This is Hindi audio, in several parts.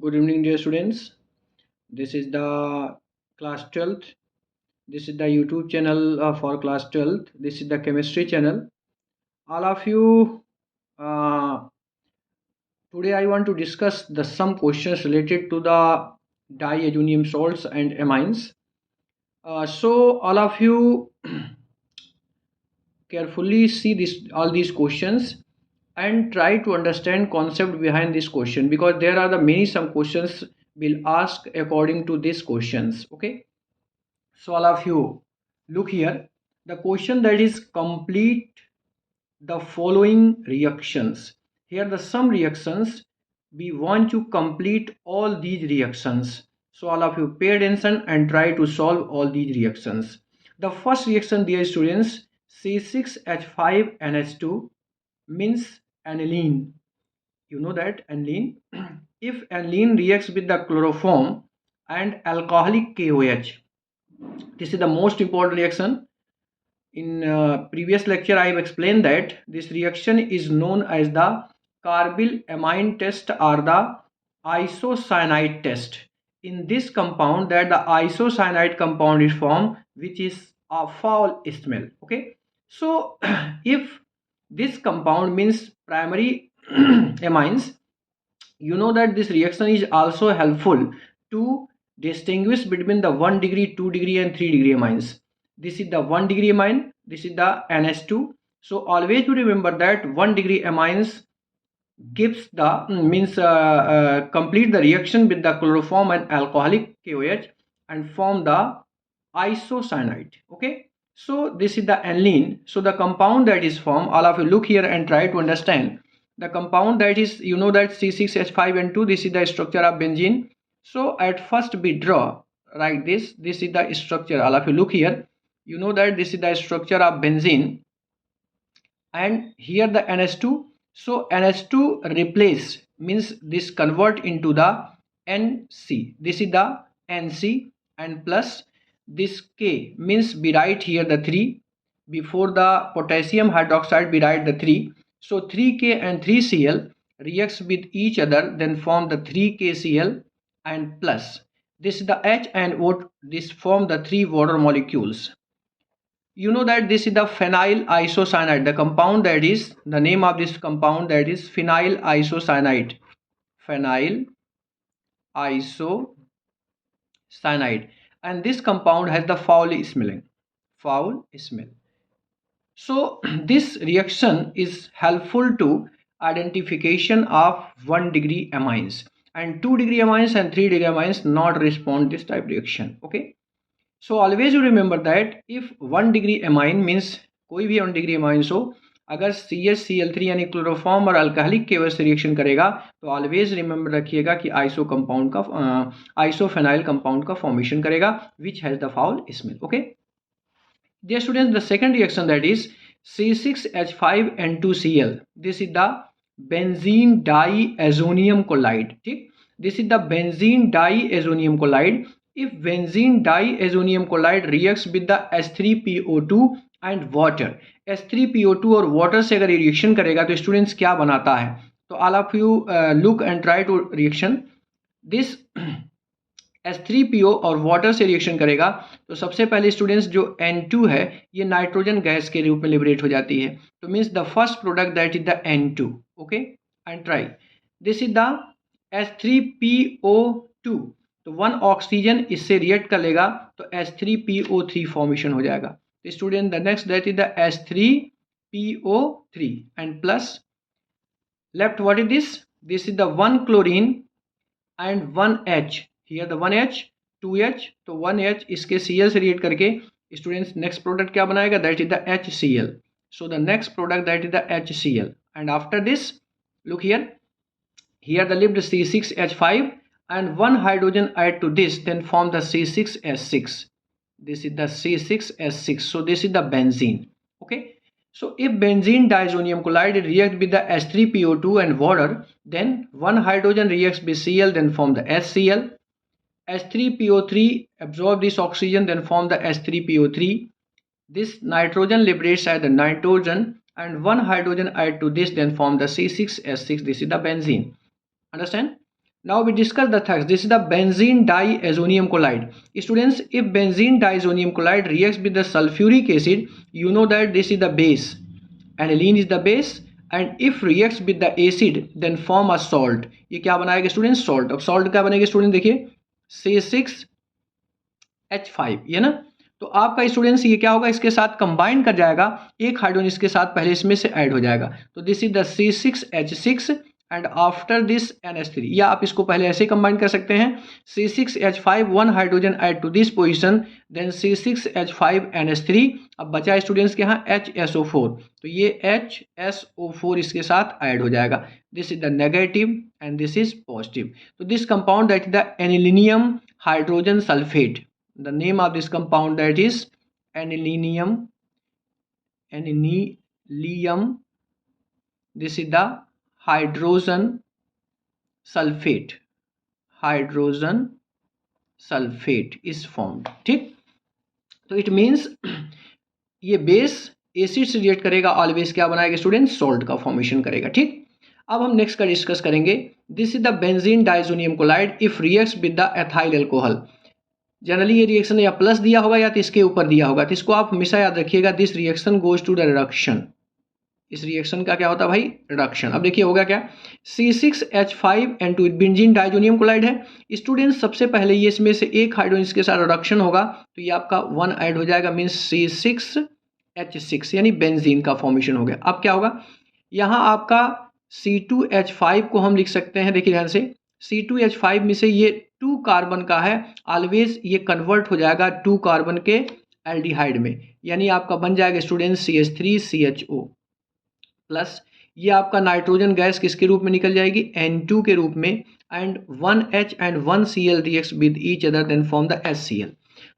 Good evening, dear students. This is the class 12th. This is the YouTube channel for class 12th. This is the chemistry channel. All of you, uh, today I want to discuss some questions related to the diazonium salts and amines. So all of you carefully see all these questions and try to understand concept behind this question, because there are the many some questions will ask according to these questions. Okay. So all of you look here. The question that is complete the following reactions. Here the some reactions we want to complete all these reactions. So all of you pay attention and try to solve all these reactions. The first reaction, dear students, C6H5NH2 means aniline. You know that aniline. If aniline reacts with the chloroform and alcoholic KOH, this is the most important reaction. In previous lecture I have explained that this reaction is known as the carbyl amine test or the isocyanide test. In this compound, that the isocyanide compound is formed, which is a foul smell. Okay, so if this compound means primary amines, you know that this reaction is also helpful to distinguish between the 1 degree, 2 degree and 3 degree amines. This is the 1 degree amine, this is the NH2. So always you remember that 1 degree amines gives the complete the reaction with the chloroform and alcoholic KOH and form the isocyanide. Okay, so this is the aniline. So the compound that is formed, all of you look here and try to understand the compound that is, you know that C6H5N2, this is the structure of benzene. So at first we draw like this is the structure. All of you look here, you know that this is the structure of benzene and here the NH2. So NH2 replace means this convert into the NC. This is the NC and plus this K means we write here the 3. Before the potassium hydroxide we write the 3. So 3K and 3Cl reacts with each other, then form the 3KCl and plus. This is the H and O, this form the 3 water molecules. You know that this is the phenyl isocyanide. The compound that is, the name of this compound that is phenyl isocyanide. Phenyl isocyanide. And this compound has the foul smell. So this reaction is helpful to identification of 1 degree amines, and 2 degree amines and 3 degree amines not respond this type reaction. Okay. So always you remember that if 1 degree amine means कोई भी 1 degree amines हो, अगर CH Cl3 यानी क्लोरोफॉर्म और अल्कोहलिक के वजह से रिएक्शन करेगा तो ऑलवेज रिमेंबर रखिएगा कि आइसोफेनाइल कंपाउंड का फॉर्मेशन करेगा which has the foul smell. Okay dear students, the second reaction that is C6H5N2Cl, this is the benzene diazonium chloride. ठीक, this is the benzene diazonium chloride. If benzene diazonium chloride reacts with the H3PO2 and water, H3PO2 और water से अगर रिएक्शन करेगा तो स्टूडेंट्स क्या बनाता है? तो all of you look and try to reaction. This H3PO और वाटर से रिएक्शन करेगा तो सबसे पहले स्टूडेंट्स जो N2 है ये नाइट्रोजन गैस के रूप में लिबरेट हो जाती है. तो means the first product that is the N2. Okay and try. This is the H3PO2. तो 1 ऑक्सीजन इससे रिएक्ट कर लेगा तो H3PO3 फॉर्मेशन हो जाएगा. तो student the next that is the H3PO3 and plus left what is this? This is the 1 chlorine and 1 H. Here the 1H, 2H, तो 1H इसके Cl से रिएक्ट करके स्टूडेंट्स नेक्स्ट प्रोडक्ट क्या बनाएगा? That is the HCl. So the next product that is the HCl and after this look here the left C6H5 and 1 hydrogen add to this, then form the C6H6. This is the C6H6. So this is the benzene. Okay, so if benzene diazonium chloride react with the H3PO2 and water, then 1 hydrogen reacts with Cl, then form the HCl. H3PO3 absorb this oxygen, then form the H3PO3. This nitrogen liberates as the nitrogen and 1 hydrogen add to this, then form the C6H6. This is the benzene. Understand? Now we discuss the third. This is the benzene diazonium chloride. Students, if benzene diazonium chloride reacts with the sulfuric acid, you know that this is the base. Aniline is the base, and if reacts with the acid, then form a salt. ये क्या बनाएगा स्टूडेंट? सॉल्ट. अब सॉल्ट क्या बनेगा स्टूडेंट? देखिए C6H5, ये ना. तो आपका स्टूडेंट्स ये क्या होगा? इसके साथ कंबाइन कर जाएगा, एक हाइड्रोजन इसके साथ पहले इसमें से ऐड हो जाएगा. तो this is the C6H6 and after this NH3, या आप इसको पहले ऐसे कंबाइन कर सकते हैं, C6H5 one hydrogen add to this position, then C6H5 NH3. अब बचा स्टूडेंट्स के यहाँ HSO4, तो ये HSO4 इसके साथ ऐड हो जाएगा. This is the negative and this is positive. तो this compound that is the anilinium hydrogen sulphate. The name of this compound that is aniline. This is the hydrogen sulfate. Hydrogen sulfate is formed. ठीक. तो इट मीन्स ये बेस एसिड से रिएक्ट करेगा, ऑलवेज क्या बनाएगा स्टूडेंट? सॉल्ट का फॉर्मेशन करेगा. ठीक. अब हम नेक्स्ट का डिस्कस करेंगे. This is the benzene diazonium chloride if reacts with the ethyl alcohol. Generally ये रिएक्शन या प्लस दिया होगा या तो इसके ऊपर दिया होगा, तो इसको आप हमेशा याद रखिएगा. This reaction goes to the reduction. इस रिएक्शन का क्या होता है भाई? रिडक्शन. अब देखिए होगा क्या? C6H5N2 बेंजीन डाइजोनियम क्लोराइड है स्टूडेंट्स. सबसे पहले ये इसमें से एक हाइड्रोजन इसके साथ रिडक्शन होगा, तो ये आपका 1 ऐड हो जाएगा, मीन्स C6H6 यानी बेंजीन का फॉर्मेशन हो गया. अब क्या होगा? यहाँ आपका C2H5 को हम लिख सकते हैं, देखिए ध्यान से, C2H5 में से ये 2 कार्बन का है, ऑलवेज ये कन्वर्ट हो जाएगा 2 कार्बन के एल्डिहाइड में, यानी आपका बन जाएगा स्टूडेंट CH3CHO प्लस. ये आपका नाइट्रोजन गैस किसके रूप में निकल जाएगी? N2 के रूप में, and 1H and 1Cl reacts with each other than form the HCl.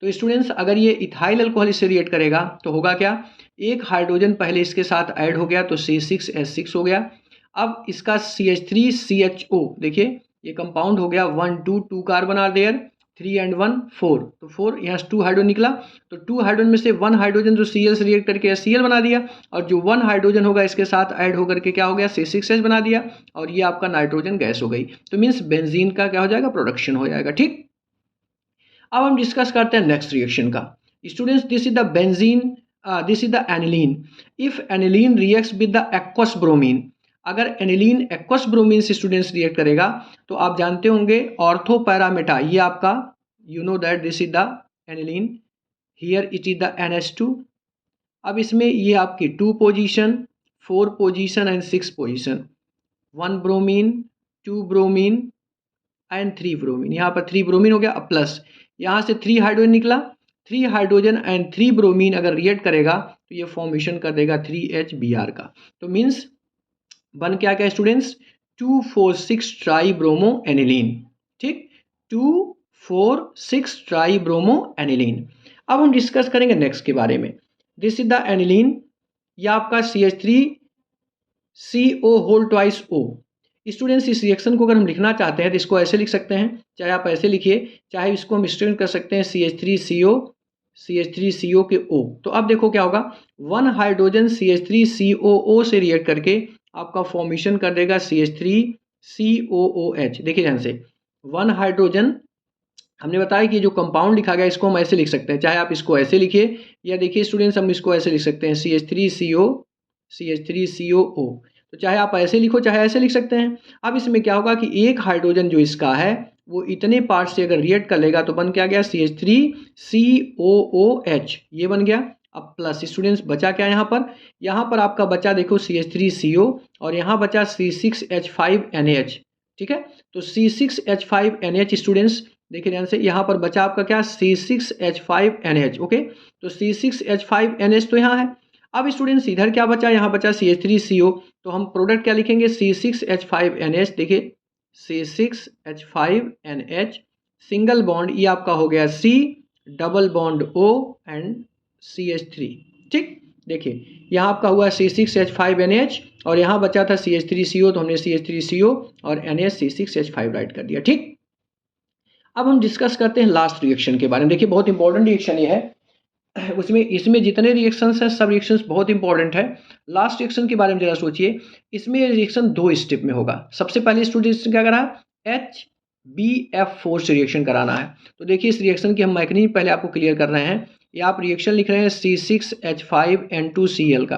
तो स्टूडेंट्स अगर ये इथाइल अल्कोहल इससे रिएक्ट करेगा तो होगा क्या? एक हाइड्रोजन पहले इसके साथ ऐड हो गया, तो C6H6 हो गया. अब इसका CH3CHO देखिए ये कंपाउंड हो गया 1 2 कार्बन आर देयर, 3 and 1 4, तो 4 यहाँ से 2 हाइड्रोजन निकला, तो 2 हाइड्रोजन में से 1 हाइड्रोजन जो Cl से रिएक्ट करके HCl बना दिया, और जो 1 हाइड्रोजन होगा इसके साथ ऐड होकर के क्या हो गया? C6H बना दिया, और ये आपका नाइट्रोजन गैस हो गई. तो मीन्स बेंजीन का क्या हो जाएगा? प्रोडक्शन हो जाएगा. ठीक. अब हम डिस्कस करते हैं नेक्स्ट रिएक्शन का. Students, this is the benzene, this is the aniline. If aniline reacts with the aqueous bromine, अगर एनिलीन एक्वस ब्रोमीन से स्टूडेंट्स रिएक्ट करेगा तो आप जानते होंगे ऑर्थो पैरामेटा, ये आपका you know that this is the aniline, here it is the NH2. अब इसमें ये आपकी 2 position, 4 position and 6 position, 1 bromine, 2 bromine and 3 bromine. यहाँ पर 3 ब्रोमीन हो गया. अब प्लस यहाँ से 3 हाइड्रोजन निकला, 3 हाइड्रोजन एंड 3 ब्रोमीन अगर रिएक्ट करेगा तो ये फॉर्मेशन कर देगा 3HBr का. तो मीन्स बन क्या क्या स्टूडेंट्स? 2,4,6 ट्राईब्रोमो एनिलीन. ठीक, 2,4,6 ट्राईब्रोमो एनिलीन. अब हम डिस्कस करेंगे नेक्स्ट के बारे में. दिस इज द एनिलीन, या आपका CH3CO whole twice O. Students इस रिएक्शन को अगर हम लिखना चाहते हैं तो इसको ऐसे लिख सकते हैं, चाहे आप ऐसे लिखिए, चाहे इसको हम स्ट्रेंथ कर सकते हैं CH3CO के O. तो अब देखो क्या होगा, 1 हाइड्रोजन CH3COO से रिएक्ट करके आपका फॉर्मेशन कर देगा CH3COOH. देखिए ध्यान से, 1 हाइड्रोजन, हमने बताया कि जो कंपाउंड लिखा गया इसको हम ऐसे लिख सकते हैं, चाहे आप इसको ऐसे लिखिए, या देखिए स्टूडेंट्स हम इसको ऐसे लिख सकते हैं CH3COO. तो चाहे आप ऐसे लिखो चाहे ऐसे लिख सकते हैं. अब इसमें क्या होगा कि एक हाइड्रोजन जो इसका है वो इतने पार्ट से अगर रिएक्ट कर लेगा तो बन क्या गया? CH3COOH, ये बन गया. अब प्लस स्टूडेंट्स बचा क्या यहाँ पर आपका बचा देखो CH3CO, और यहाँ बचा C6H5NH. ठीक है, तो C6H5NH स्टूडेंट्स देखिए ध्यान से, यहाँ पर बचा आपका क्या? C6H5NH. ओके, तो C6H5NH तो यहाँ है. अब स्टूडेंट्स इधर क्या बचा? यहाँ बचा CH3CO, तो हम प्रोडक्ट क्या लिखेंगे? C6H5NH. देखिए C6H5NH सिंगल बॉन्ड, ये आपका हो गया C, double bond O and CH3. ठीक, देखिए यहाँ आपका हुआ C6H5NH, और यहाँ बचा था CH3CO, तो हमने CH3CO और NH C6H5 राइट कर दिया. ठीक, अब हम डिस्कस करते हैं लास्ट रिएक्शन के बारे में. देखिए बहुत इंपॉर्टेंट रिएक्शन ये है, इसमें जितने रिएक्शंस हैं सब रिएक्शंस बहुत इंपॉर्टेंट है. लास्ट रिएक्शन के बारे में जरा सोचिए. इसमें रिएक्शन 2 स्टेप में होगा. सबसे पहले स्टूडेंट्स क्या करा? H BF4 से रिएक्शन कराना है। तो देखिए इस रिएक्शन की हम मैकेनिज्म पहले आपको क्लियर कर रहे हैं। ये आप रिएक्शन लिख रहे हैं C6H5N2Cl का।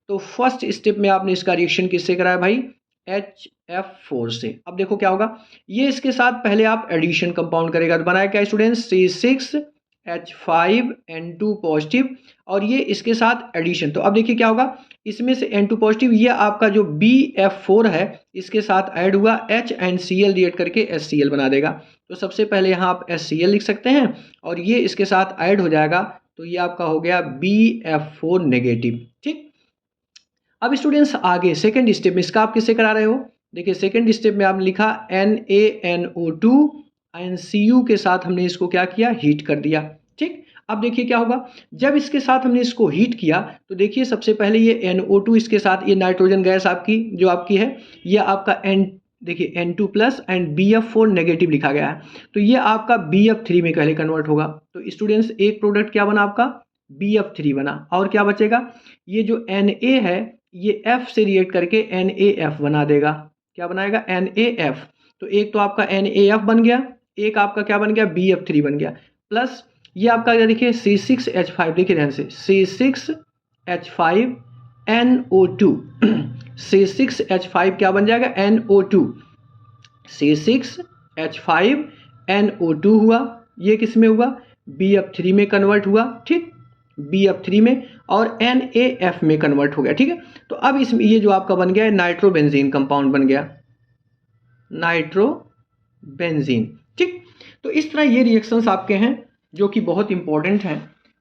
तो फर्स्ट स्टेप में आपने इसका रिएक्शन किससे कराया भाई, HF4 से। अब देखो क्या होगा, ये इसके साथ पहले आप एडिशन कंपाउंड करेगा, तो बनाया क्या स्टूडेंट्स, C6H5N2 पॉजिटिव, और ये इसके साथ एडिशन। तो अब देखिए क्या होगा, इसमें से N2 पॉजिटिव ये आपका जो BF4 है इसके साथ ऐड हुआ, H एंड Cl रिएक्ट करके HCl बना देगा। तो सबसे पहले यहाँ आप HCl लिख सकते हैं और ये इसके साथ ऐड हो जाएगा, तो ये आपका हो गया BF4 नेगेटिव। ठीक, अब स्टूडेंट्स आगे सेकंड स्टेप में इसका आप किससे करा रहे हो, देखिए सेकंड स्टेप में आपने लिखा NaNO2 NCU के साथ हमने इसको क्या किया, हीट कर दिया। ठीक, अब देखिए क्या होगा, जब इसके साथ हमने इसको हीट किया तो देखिए सबसे पहले ये NO2 इसके साथ, ये नाइट्रोजन गैस आपकी जो आपकी है, ये आपका देखिए N2 plus and BF4 negative लिखा गया है, तो ये आपका BF3 में पहले कन्वर्ट होगा। तो स्टूडेंट्स एक प्रोडक्ट क्या बना आपका, BF3 बना, और क्या बचेगा, ये जो Na है ये F से रिएक्ट करके NaF बना देगा। क्या बनाएगा, NaF। तो एक तो आपका NaF बन गया, एक आपका क्या बन गया, BF3 बन गया, प्लस ये आपका देखिए C6H5, देखिए ध्यान से C6H5NO2 C6H5 क्या बन जाएगा, NO2, C6H5NO2 हुआ, ये किस में हुआ, BF3 में कन्वर्ट हुआ। ठीक, BF3 में, और NaF में कन्वर्ट हो गया। ठीक है, तो अब इसमें ये जो आपका बन गया है नाइट्रोबेंजीन कंपाउंड बन गया, नाइट्रोबेंजीन। ठीक, तो इस तरह ये रिएक्शंस आपके हैं जो कि बहुत इंपॉर्टेंट हैं।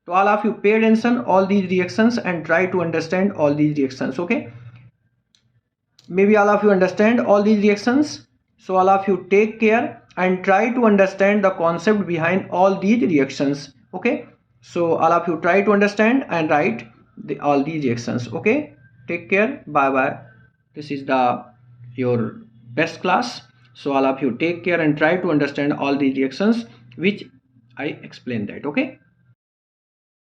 तो all of you pay attention all these reactions and try to understand all these reactions. Okay, maybe all of you understand all these reactions, so all of you take care and try to understand the concept behind all these reactions. Okay, so all of you try to understand and write all these reactions. Okay, take care, bye bye. This is the your best class, so all of you take care and try to understand all these reactions which I explained that. Okay.